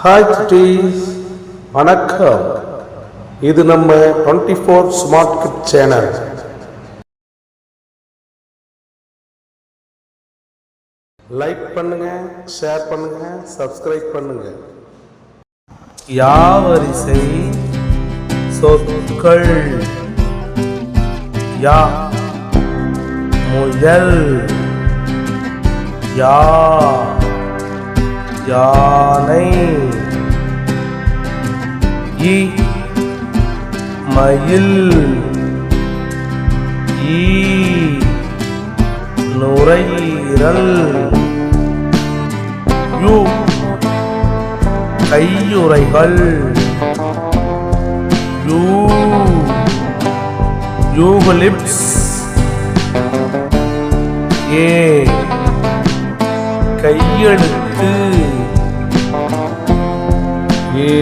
Hi குட்டீஸ், வணக்கம். இது நம்ம 24 ஸ்மார்ட் கிட் சேனல். லைக் பண்ணுங்க, ஷேர் பண்ணுங்க, சப்ஸ்கிரைப் பண்ணுங்க. யாவரிசை சொற்கள். யா முயல், யா யானை, இ மயில், ஈ நுரையீரல், யு கையுறைகள், யூ யூகலிப்ஸ், ஏ கையெழுத்து, ஏ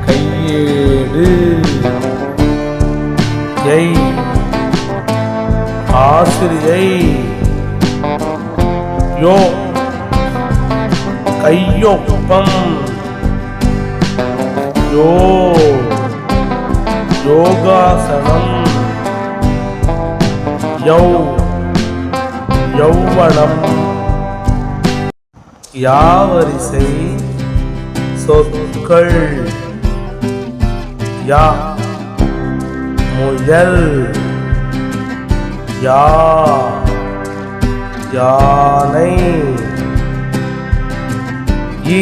கையேடு, ஐ ஆசிரியை, யோ கையொப்பம், யோ யோகாசனம், யௌ யௌவனம். யாவரிசை சொற்கள். யா முயல், யா யானை, இ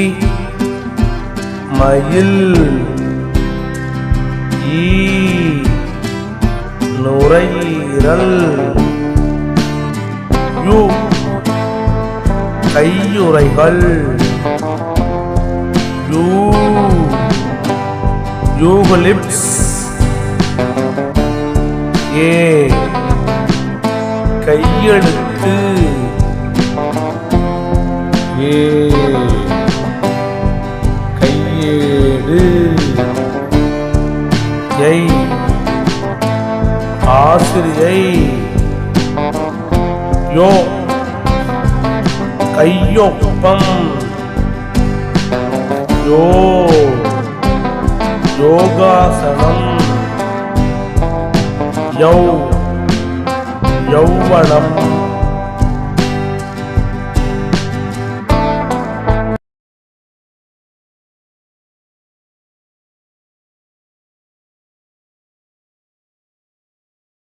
மயில், ஈ நுரையீரல், யூ கையுறைகள், யூ யூகலிப்ஸ், ஏ கையெழுத்து, ஏ கையேடு, ஐ ஆசிரியை, யோ கையொப்பம், யோ யோகாசனம், யௌ யௌவனம்.